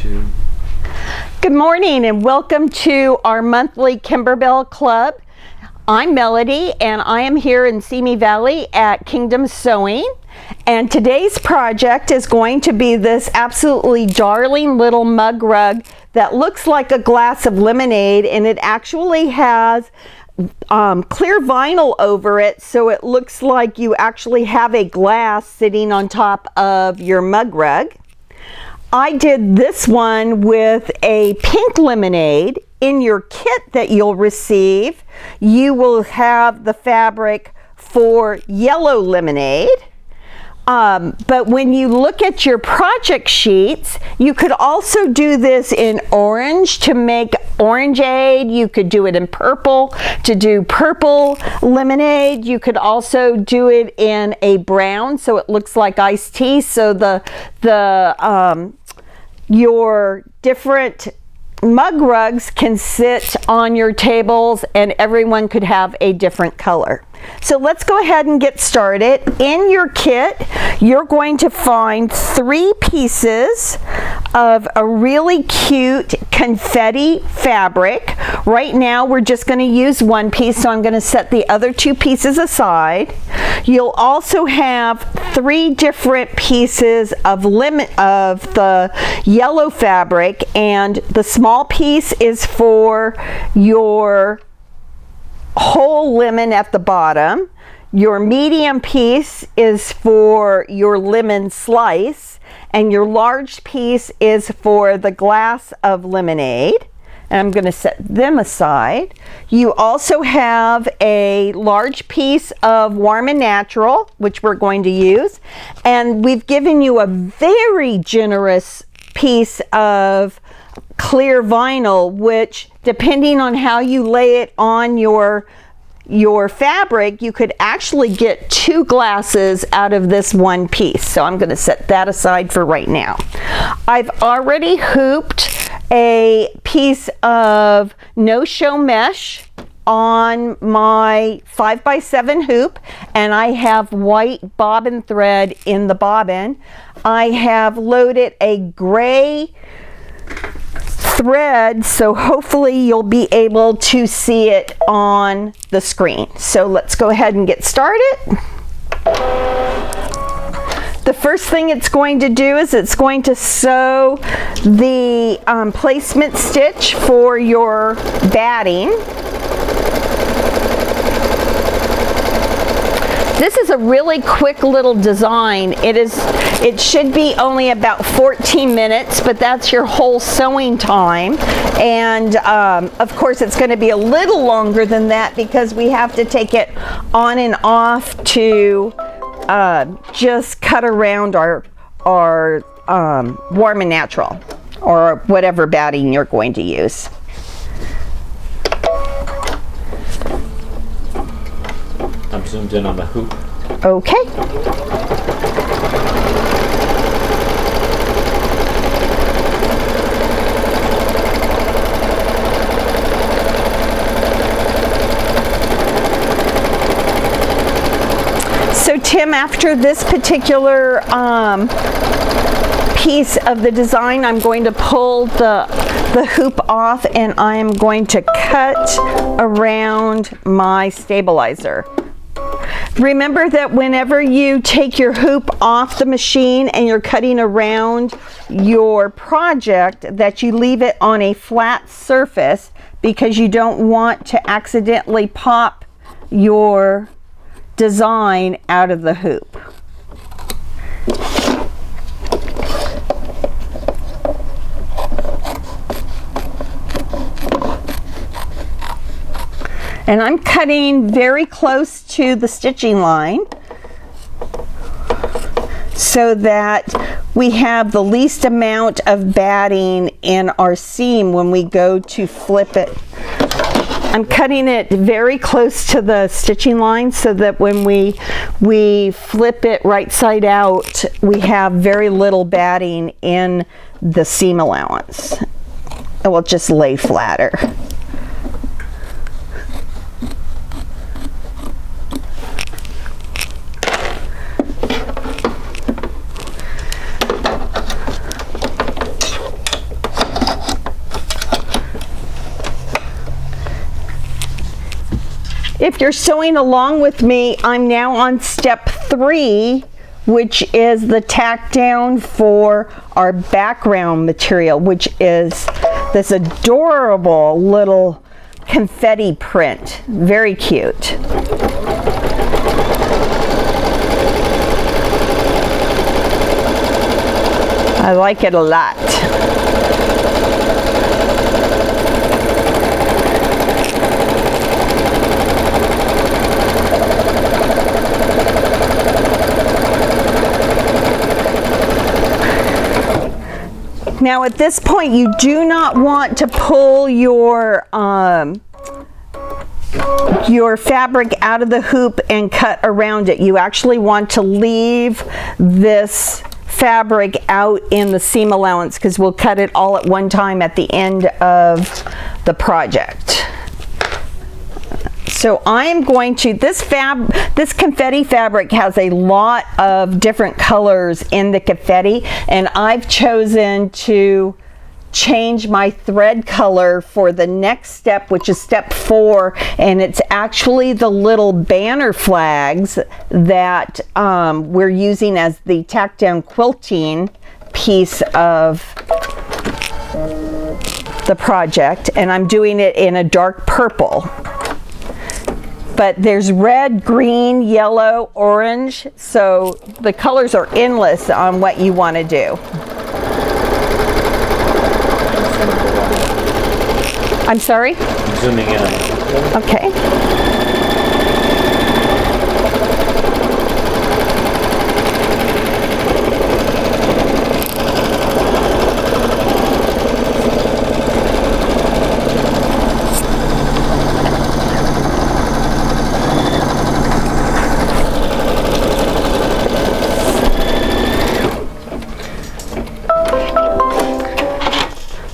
2. Good morning and welcome to our monthly Kimberbell Club. I'm Melody and I am here in Simi Valley at Kingdom Sewing. And today's project is going to be this absolutely darling little mug rug that looks like a glass of lemonade, and it actually has clear vinyl over it, so it looks like you actually have a glass sitting on top of your mug rug. I did this one with a pink lemonade. In your kit that you'll receive, you will have the fabric for yellow lemonade. But when you look at your project sheets, you could also do this in orange to make orangeade. You could do it in purple to do purple lemonade. You could also do it in a brown so it looks like iced tea. So your different mug rugs can sit on your tables and everyone could have a different color. So let's go ahead and get started. In your kit, you're going to find 3 pieces of a really cute confetti fabric. Right now, we're just going to use 1 piece, so I'm going to set the other 2 pieces aside. You'll also have 3 different pieces of the yellow fabric, and the small piece is for your whole lemon at the bottom. Your medium piece is for your lemon slice, and your large piece is for the glass of lemonade. And I'm going to set them aside. You also have a large piece of Warm and Natural, which we're going to use. And we've given you a very generous piece of clear vinyl, which, depending on how you lay it on your fabric, you could actually get 2 glasses out of this 1 piece. So I'm going to set that aside for right now. I've already hooped a piece of no-show mesh on my 5x7 hoop, and I have white bobbin thread in the bobbin. I have loaded a gray thread, so hopefully you'll be able to see it on the screen. So let's go ahead and get started. The first thing it's going to do is it's going to sew the placement stitch for your batting. This is a really quick little design. It should be only about 14 minutes, but that's your whole sewing time. And of course, it's going to be a little longer than that because we have to take it on and off to just cut around our Warm and Natural or whatever batting you're going to use. I'm zoomed in on the hoop. Okay. So Tim, after this particular piece of the design, I'm going to pull the hoop off and I'm going to cut around my stabilizer. Remember that whenever you take your hoop off the machine and you're cutting around your project, that you leave it on a flat surface because you don't want to accidentally pop your design out of the hoop. And I'm cutting very close to the stitching line so that we have the least amount of batting in our seam when we go to flip it. I'm cutting it very close to the stitching line so that when we flip it right side out, we have very little batting in the seam allowance. It will just lay flatter. if you're sewing along with me, I'm now on step 3, which is the tack down for our background material, which is this adorable little confetti print. Very cute. I like it a lot. Now at this point, you do not want to pull your fabric out of the hoop and cut around it. You actually want to leave this fabric out in the seam allowance because we'll cut it all at one time at the end of the project. So I am going to, this confetti fabric has a lot of different colors in the confetti, and I've chosen to change my thread color for the next step, which is step 4, and it's actually the little banner flags that we're using as the tack down quilting piece of the project, and I'm doing it in a dark purple. But there's red, green, yellow, orange, so the colors are endless on what you want to do. I'm sorry? I'm zooming in on it. Okay.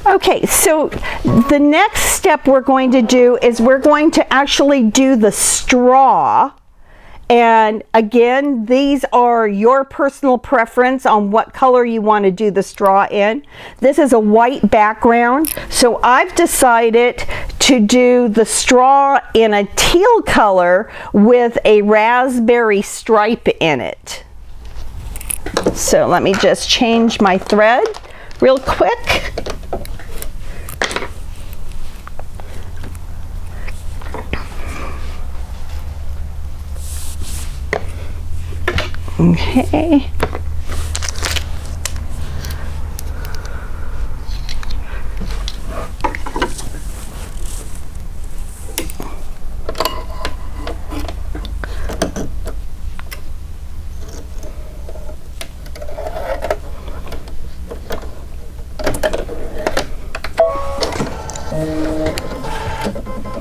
Okay, so the next step we're going to do is we're going to actually do the straw. And again, these are your personal preference on what color you want to do the straw in. This is a white background, so I've decided to do the straw in a teal color with a raspberry stripe in it. So let me just change my thread real quick. Okay.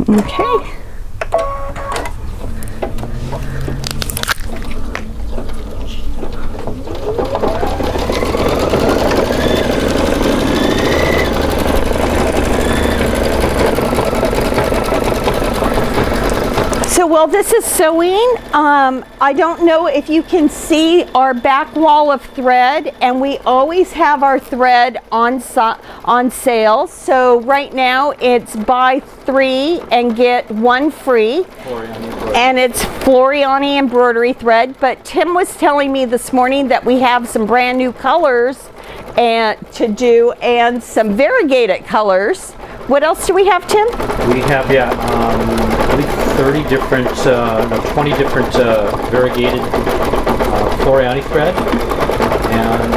Okay. So while this is sewing, I don't know if you can see our back wall of thread, and we always have our thread on sale. So right now it's buy 3 and get 1 free. And it's Floriani embroidery thread. But Tim was telling me this morning that we have some brand new colors to do and some variegated colors. What else do we have, Tim? We have, I believe 30 different, 20 different variegated Floriani thread and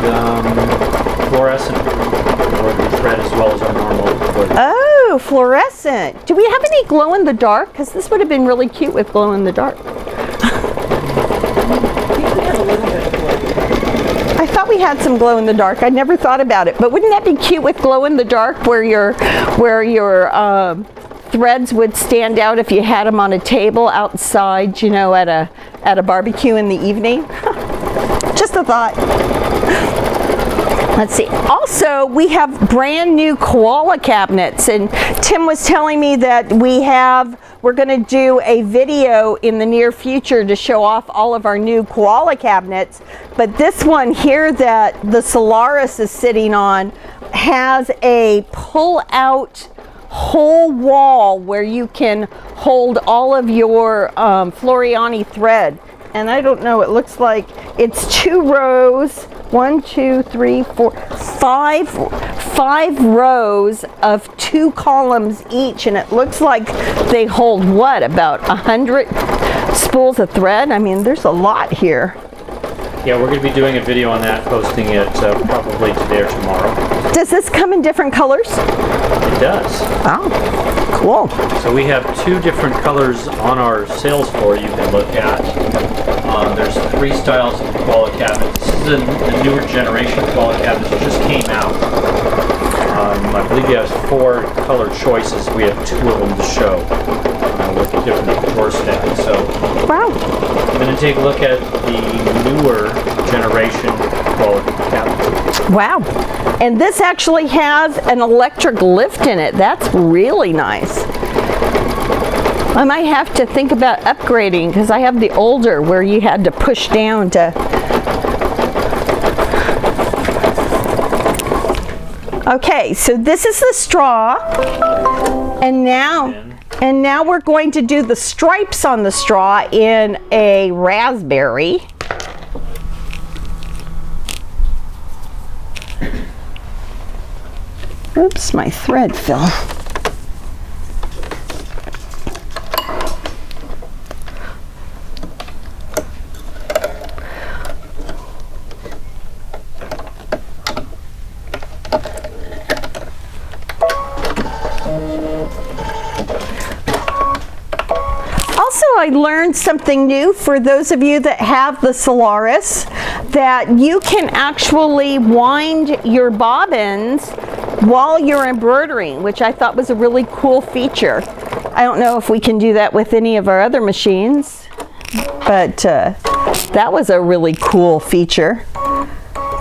fluorescent embroidery thread as well as our normal embroidery. Oh, fluorescent. Do we have any glow in the dark? Because this would have been really cute with glow in the dark. I thought we had some glow in the dark. I never thought about it, but wouldn't that be cute with glow in the dark, where your threads would stand out if you had them on a table outside, you know, at a barbecue in the evening? Just a thought. Let's see. Also, we have brand new koala cabinets, and Tim was telling me that we're going to do a video in the near future to show off all of our new koala cabinets. But this one here that the Solaris is sitting on has a pull-out whole wall where you can hold all of your Floriani thread. And I don't know, it looks like it's 2 rows, 1, 2, 3, 4, 5 rows of 2 columns each, and it looks like they hold what, about 100 spools of thread? I mean, there's a lot here. Yeah, we're going to be doing a video on that, posting it probably today or tomorrow. Does this come in different colors? It does. Oh, cool. So we have 2 different colors on our sales floor you can look at. There's 3 styles of koala cabinets. This is a newer generation of koala cabinets that just came out. I believe you have 4 color choices. We have 2 of them to show with different door stacks. So Wow. I'm going to take a look at the newer generation koala cabinet. Wow. And this actually has an electric lift in it. That's really nice. I might have to think about upgrading because I have the older where you had to push down to. Okay, so this is the straw. And now we're going to do the stripes on the straw in a raspberry. Oops, my thread fell. Also, I learned something new for those of you that have the Solaris, that you can actually wind your bobbins while you're embroidering, which I thought was a really cool feature. I don't know if we can do that with any of our other machines, but that was a really cool feature.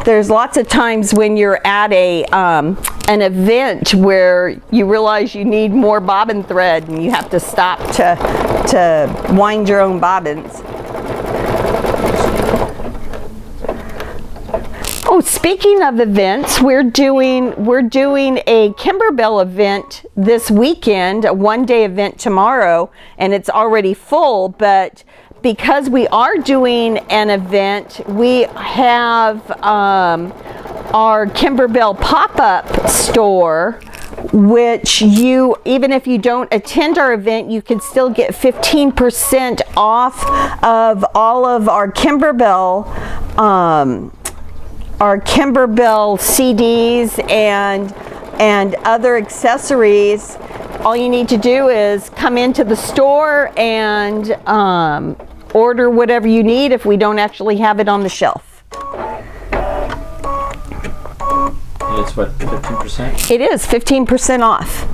There's lots of times when you're at an event where you realize you need more bobbin thread and you have to stop to wind your own bobbins. Oh, speaking of events, we're doing a Kimberbell event this weekend, a 1-day event tomorrow, and it's already full, but because we are doing an event, we have our Kimberbell pop-up store, which you, even if you don't attend our event, you can still get 15% off of all of our Kimberbell CDs and other accessories. All you need to do is come into the store and order whatever you need if we don't actually have it on the shelf. It's what, 15%? It is 15% off.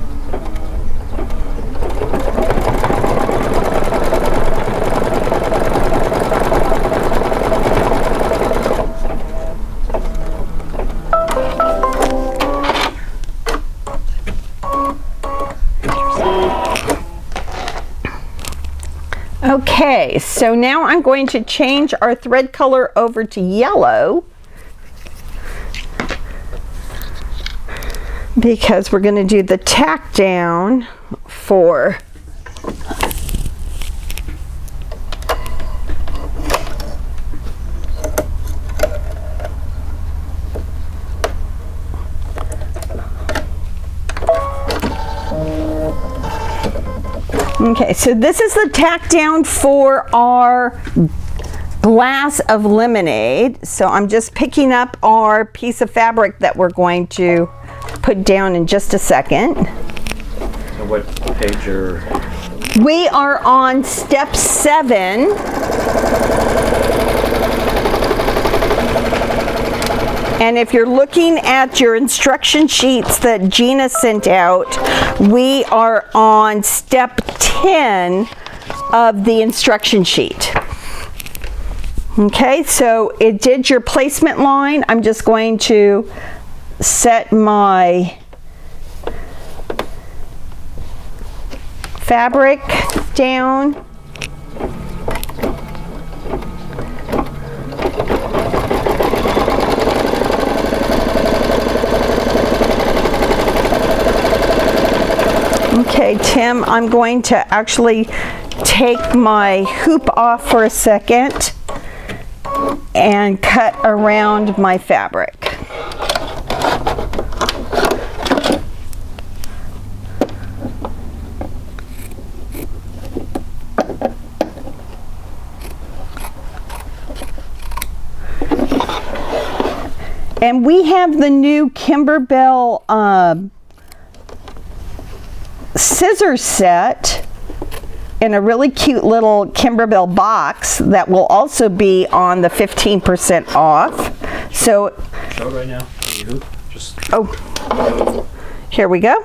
Okay, so now I'm going to change our thread color over to yellow because we're going to do the tack down for Okay, so this is the tack down for our glass of lemonade. So I'm just picking up our piece of fabric that we're going to put down in just a second. So what page are... We are on step 7. And if you're looking at your instruction sheets that Gina sent out, we are on step 10 of the instruction sheet. Okay, so it did your placement line. I'm just going to set my fabric down. Okay, Tim, I'm going to actually take my hoop off for a second and cut around my fabric. And we have the new Kimberbell scissors set in a really cute little Kimberbell box that will also be on the 15% off. So, show it right now. Just here we go.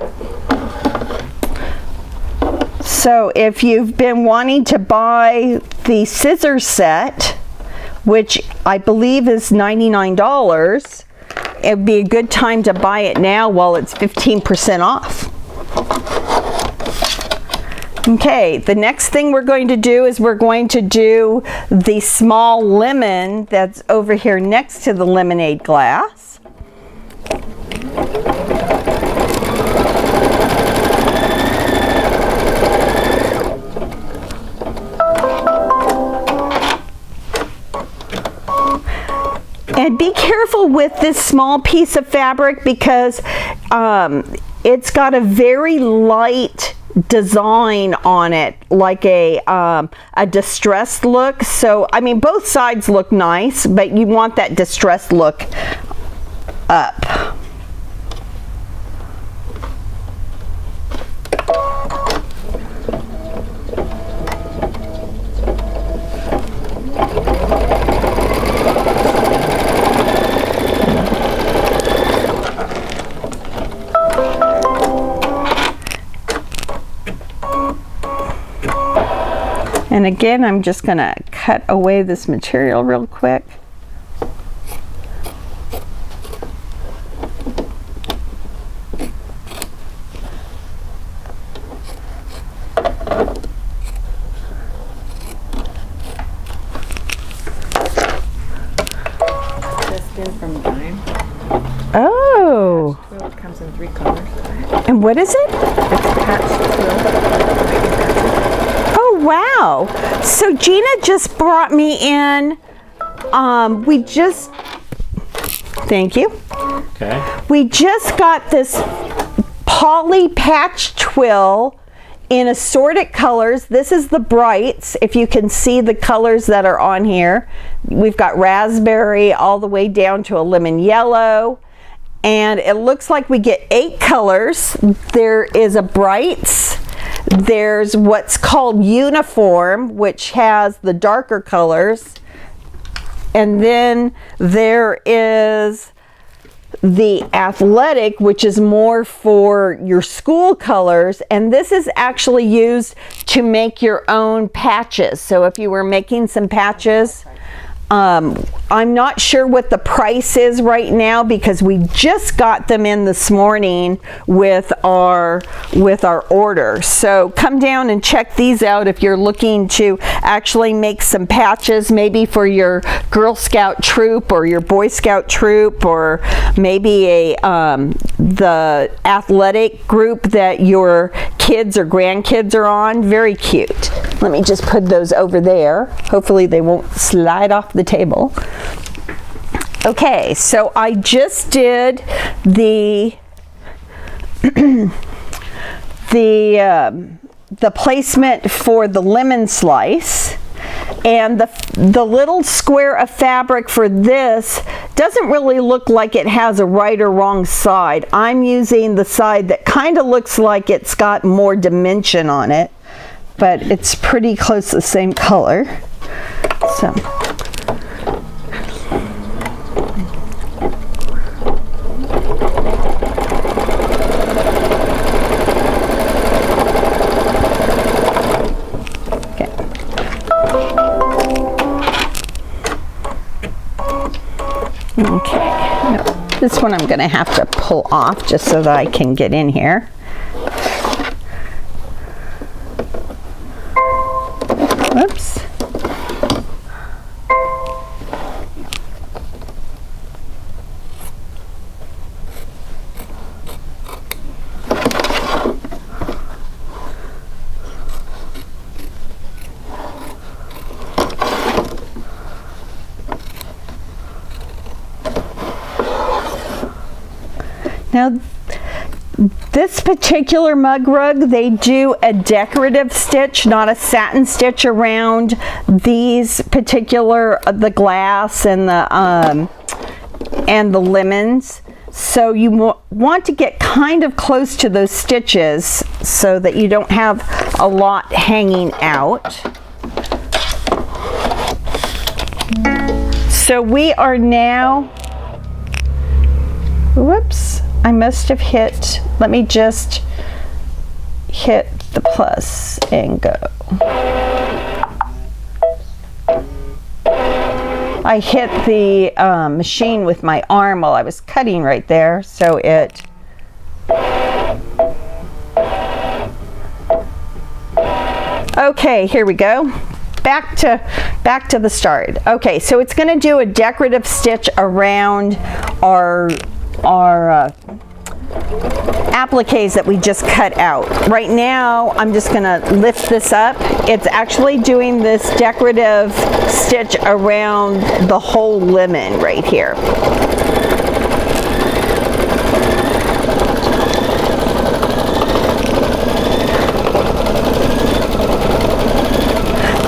So if you've been wanting to buy the scissors set, which I believe is $99, it would be a good time to buy it now while it's 15% off. Okay, the next thing we're going to do is we're going to do the small lemon that's over here next to the lemonade glass. And be careful with this small piece of fabric because it's got a very light design on it, like a distressed look. So, I mean, both sides look nice, but you want that distressed look up. And again, I'm just going to cut away this material real quick. Just in from Dime. Oh. Twill comes in 3 colors. And what is it? It's patched twill. Oh, wow. So Gina just brought me in, thank you. okay. We just got this poly patch twill in assorted colors. This is the brights, if you can see the colors that are on here. We've got raspberry all the way down to a lemon yellow. And it looks like we get 8 colors. There is a brights. There's what's called uniform, which has the darker colors. And then there is the athletic, which is more for your school colors. And this is actually used to make your own patches. So if you were making some patches, I'm not sure what the price is right now because we just got them in this morning with our order. So come down and check these out if you're looking to actually make some patches, maybe for your Girl Scout troop or your Boy Scout troop, or maybe the athletic group that your kids or grandkids are on. Very cute. Let me just put those over there. Hopefully they won't slide off the table. Okay, so I just did the placement for the lemon slice, and the little square of fabric for this doesn't really look like it has a right or wrong side. I'm using the side that kind of looks like it's got more dimension on it, but it's pretty close to the same color. So okay, no, this one I'm going to have to pull off just so that I can get in here. Whoops. Now, this particular mug rug, they do a decorative stitch, not a satin stitch around these particular, the glass and the lemons. So you want to get kind of close to those stitches so that you don't have a lot hanging out. So we are now, whoops, I must have hit, let me just hit the plus and go. I hit the machine with my arm while I was cutting right there, so it okay, here we go. Back to the start. Okay, so it's going to do a decorative stitch around our appliques that we just cut out. Right now, I'm just going to lift this up. It's actually doing this decorative stitch around the whole lemon right here.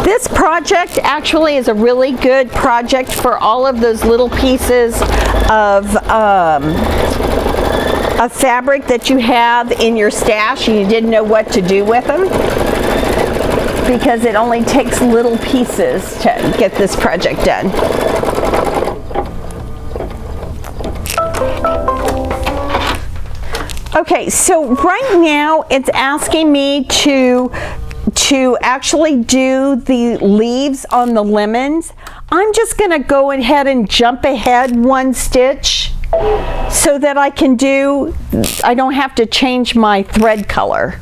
This project actually is a really good project for all of those little pieces of fabric that you have in your stash and you didn't know what to do with them, because it only takes little pieces to get this project done. Okay, so right now it's asking me to actually do the leaves on the lemons. I'm just going to go ahead and jump ahead one stitch so that I don't have to change my thread color.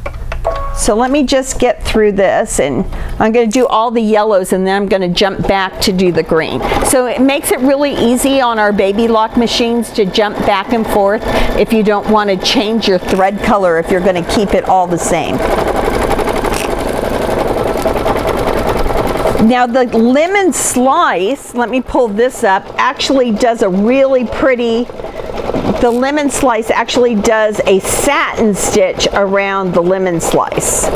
So let me just get through this, and I'm going to do all the yellows and then I'm going to jump back to do the green. So it makes it really easy on our baby lock machines to jump back and forth if you don't want to change your thread color, if you're going to keep it all the same. Now the lemon slice, let me pull this up, actually does a really pretty, the lemon slice actually does a satin stitch around the lemon slice.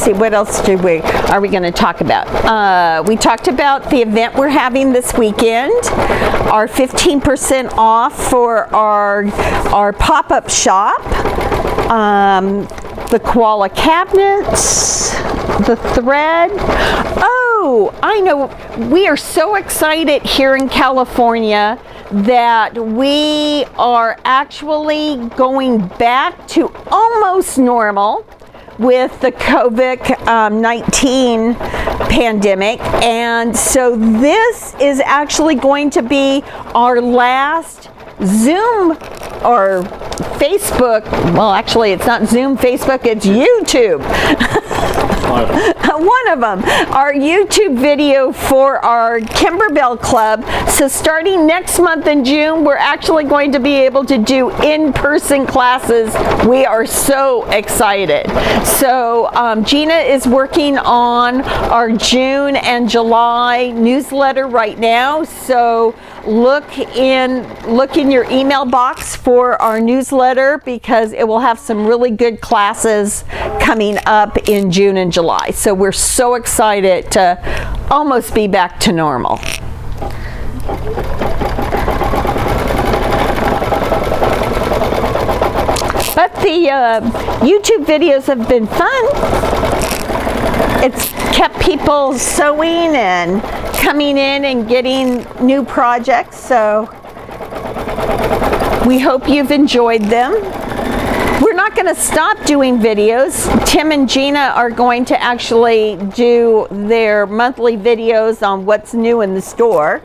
See, what else are we going to talk about? We talked about the event we're having this weekend, our 15% off for our pop-up shop, the koala cabinets, the thread. Oh, I know, we are so excited here in California that we are actually going back to almost normal with the COVID-19 pandemic, and so this is actually going to be our last Zoom or Facebook, well actually it's not Zoom, Facebook, it's YouTube. One of them, our YouTube video for our Kimberbell Club. So starting next month in June, we're actually going to be able to do in-person classes. We are so excited. So Gina is working on our June and July newsletter right now. So look in your email box for our newsletter, because it will have some really good classes coming up in June and July. So we're so excited to almost be back to normal. But the YouTube videos have been fun. It's kept people sewing and coming in and getting new projects, so we hope you've enjoyed them. We're not going to stop doing videos. Tim and Gina are going to actually do their monthly videos on what's new in the store.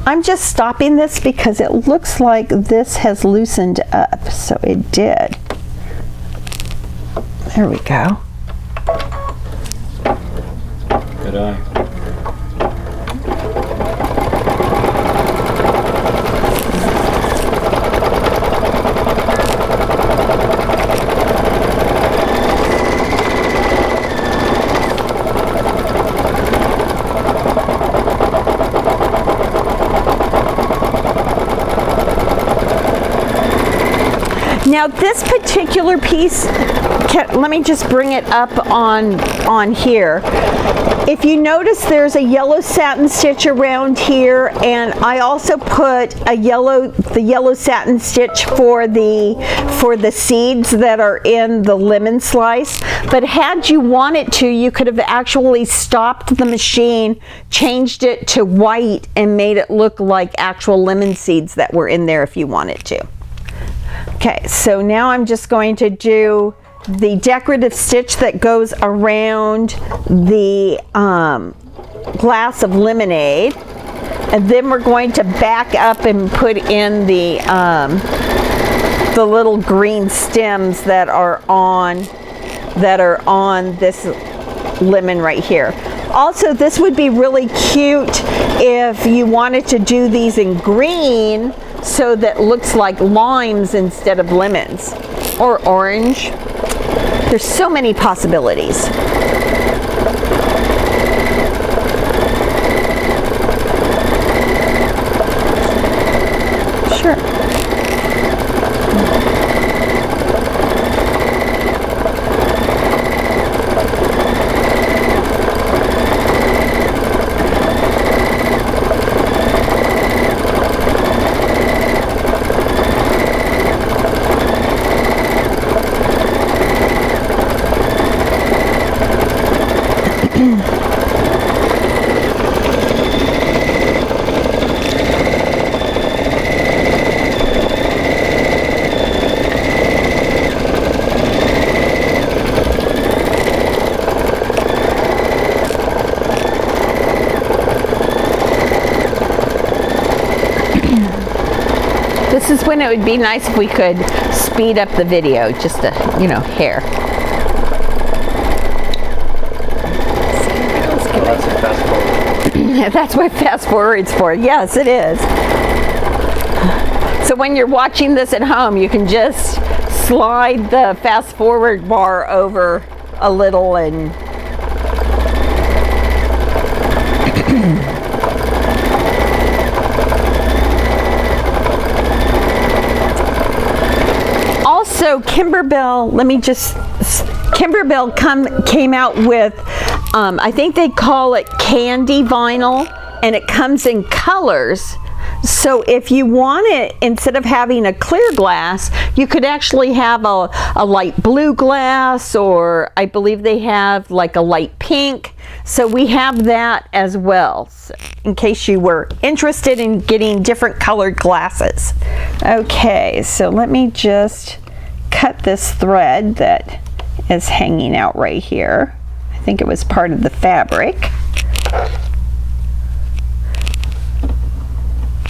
I'm just stopping this because it looks like this has loosened up, so it did. There we go. Good eye. Now this particular piece, let me just bring it up on here. If you notice, there's a yellow satin stitch around here, and I also put the yellow satin stitch for the seeds that are in the lemon slice. But had you wanted to, you could have actually stopped the machine, changed it to white, and made it look like actual lemon seeds that were in there if you wanted to. Okay, so now I'm just going to do the decorative stitch that goes around the glass of lemonade, and then we're going to back up and put in the little green stems that are on this lemon right here. Also, this would be really cute if you wanted to do these in green, so that looks like limes instead of lemons, or orange. There's so many possibilities. Sure. This is when it would be nice if we could speed up the video, just a, hair. Oh, that's a fast forward. That's what fast forward's for. Yes, it is. So when you're watching this at home, you can just slide the fast forward bar over a little and also Kimberbell, Kimberbell came out with, I think they call it candy vinyl, and it comes in colors. So if you want it, instead of having a clear glass, you could actually have a light blue glass, or I believe they have like a light pink. So we have that as well, so in case you were interested in getting different colored glasses. Okay, so let me just cut this thread that is hanging out right here. I think it was part of the fabric.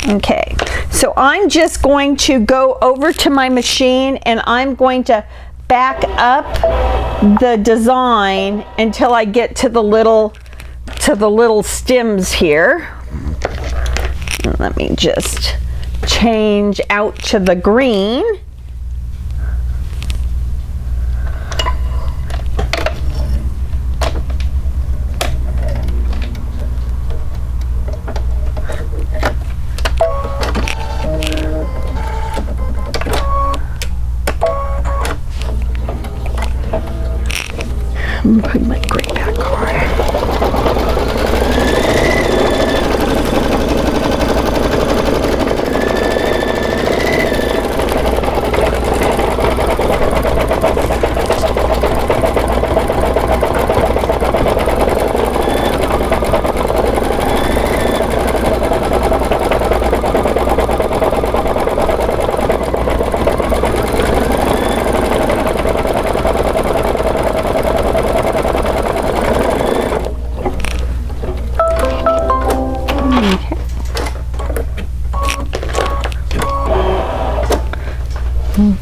Okay, so I'm just going to go over to my machine and I'm going to back up the design until I get to the little stems here. Let me just change out to the green. I'm putting my gray back on.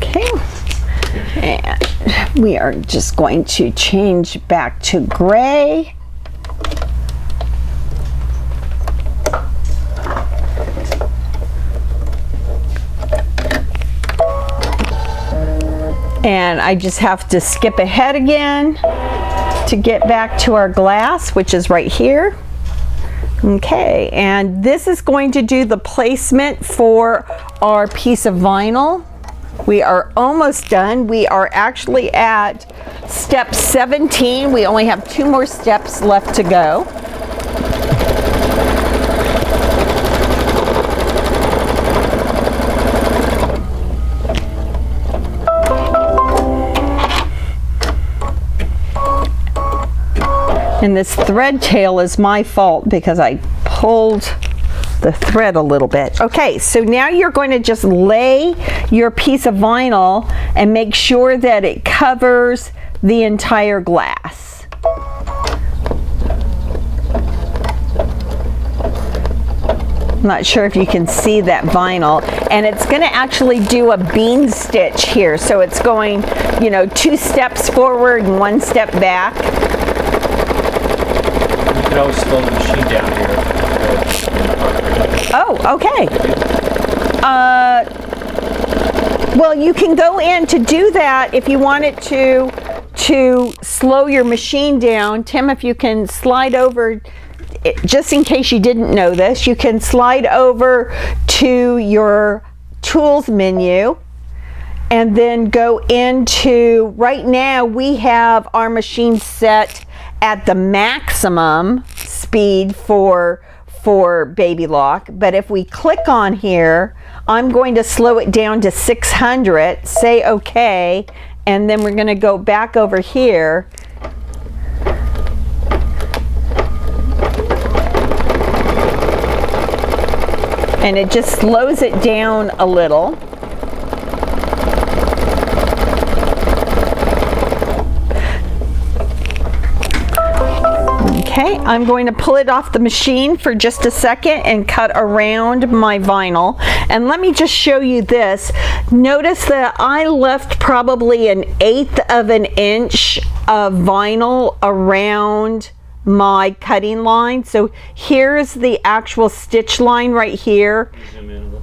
Okay, and we are just going to change back to gray. And I just have to skip ahead again to get back to our glass, which is right here. Okay, and this is going to do the placement for our piece of vinyl. We are almost done. We are actually at step 17. We only have 2 more steps left to go. And this thread tail is my fault because I pulled the thread a little bit. Okay, so now you're going to just lay your piece of vinyl and make sure that it covers the entire glass. I'm not sure if you can see that vinyl, and it's going to actually do a bean stitch here. So it's going, you know, 2 steps forward and 1 step back. You can always slow the machine down here. Oh, okay. Well, you can go in to do that if you wanted to slow your machine down. Tim, if you can slide over, just in case you didn't know this, you can slide over to your tools menu and then go into, right now we have our machine set at the maximum speed for baby lock, but if we click on here, I'm going to slow it down to 600, say okay, and then we're going to go back over here and it just slows it down a little. Okay, I'm going to pull it off the machine for just a second and cut around my vinyl. And let me just show you this. Notice that I left probably 1/8 of an inch of vinyl around my cutting line. So here's the actual stitch line right here. Zoom in a little.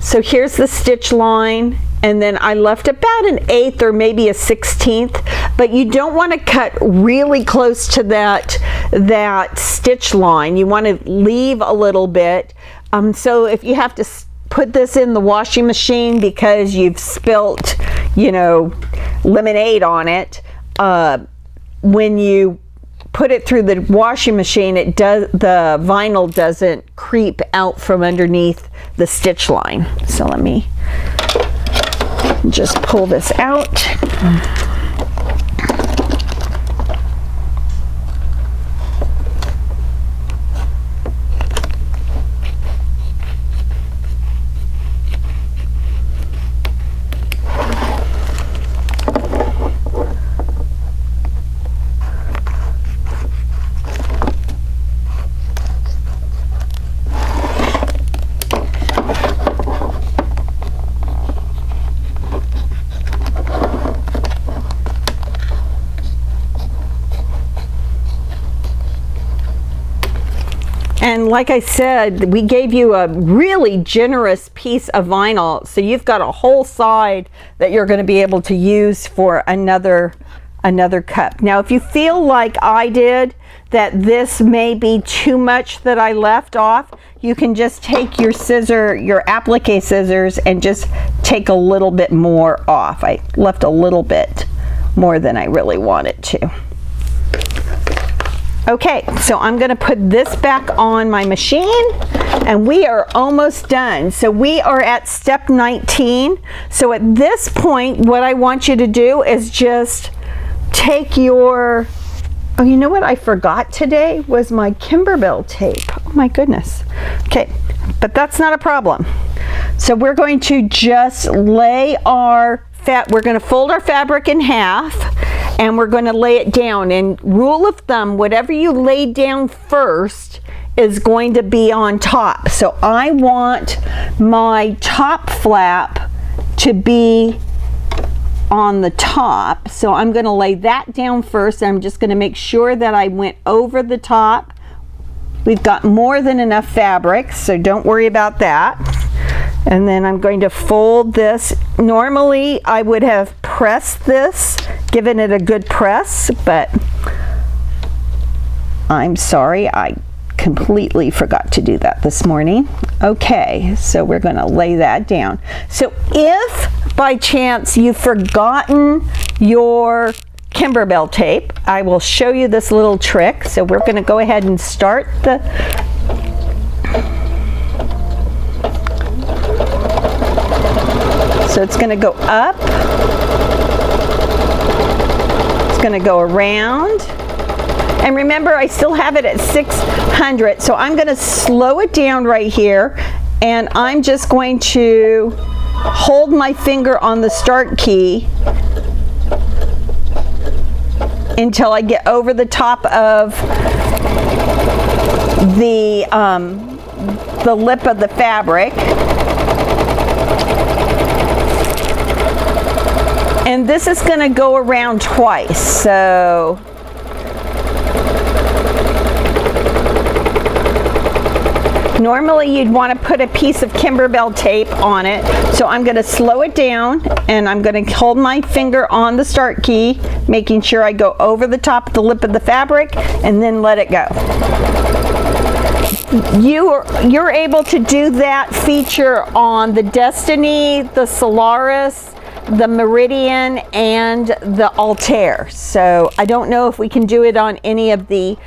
So here's the stitch line, and then I left about 1/8 or maybe 1/16, but you don't want to cut really close to that stitch line. You want to leave a little bit. So if you have to put this in the washing machine because you've spilt, you know, lemonade on it, when you put it through the washing machine, the vinyl doesn't creep out from underneath the stitch line. So let me just pull this out. And like I said, we gave you a really generous piece of vinyl, so you've got a whole side that you're going to be able to use for another cup. Now, if you feel like I did, that this may be too much that I left off, you can just take your applique scissors and just take a little bit more off. I left a little bit more than I really wanted to. Okay, so I'm going to put this back on my machine and we are almost done. So we are at step 19. So at this point, what I want you to do is just take your, oh, you know what I forgot today was my Kimberbell tape. Oh my goodness. Okay, but that's not a problem. So we're going to just lay we're going to fold our fabric in half and we're going to lay it down. And rule of thumb, whatever you lay down first is going to be on top. So I want my top flap to be on the top. So I'm going to lay that down first. I'm just going to make sure that I went over the top. We've got more than enough fabric, so don't worry about that. And then I'm going to fold this. Normally I would have pressed this, given it a good press, but I'm sorry, I completely forgot to do that this morning. Okay, so we're going to lay that down. So if by chance you've forgotten your Kimberbell tape, I will show you this little trick. So we're going to go ahead and start the so it's going to go up, it's going to go around, and remember I still have it at 600, so I'm going to slow it down right here, and I'm just going to hold my finger on the start key until I get over the top of the lip of the fabric. And this is going to go around twice, so normally you'd want to put a piece of Kimberbell tape on it, so I'm going to slow it down and I'm going to hold my finger on the start key, making sure I go over the top of the lip of the fabric and then let it go. You're able to do that feature on the Destiny, the Solaris, the Meridian, and the Altair. So I don't know if we can do it on any of the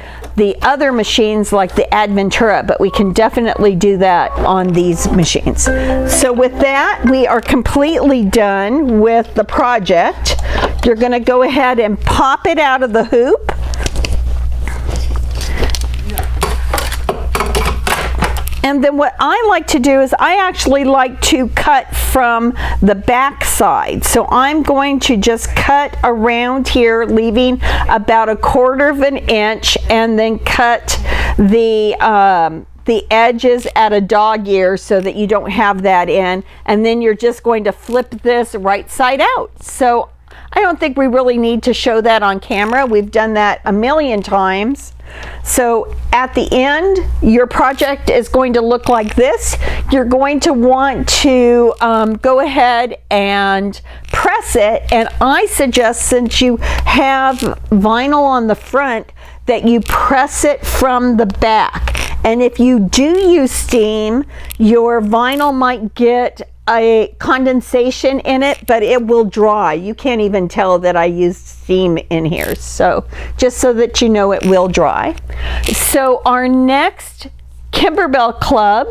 other machines like the Adventura, but we can definitely do that on these machines. So with that, we are completely done with the project. You're going to go ahead and pop it out of the hoop. And then what I like to do is I actually like to cut from the back side. So I'm going to just cut around here, leaving about 1/4 of an inch, and then cut the edges at a dog ear so that you don't have that in. And then you're just going to flip this right side out. So I don't think we really need to show that on camera. We've done that a million times. So at the end, your project is going to look like this. You're going to want to go ahead and press it. And I suggest, since you have vinyl on the front, that you press it from the back. And if you do use steam, your vinyl might get a condensation in it, but it will dry. You can't even tell that I used steam in here. So just so that you know, it will dry. So our next Kimberbell Club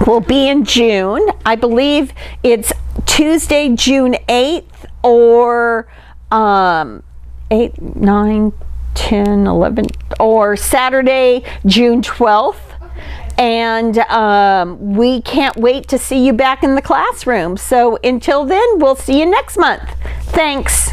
will be in June. I believe it's Tuesday, June 8th, or 8, 9, 10, 11, or Saturday, June 12th. And we can't wait to see you back in the classroom. So until then, we'll see you next month. Thanks.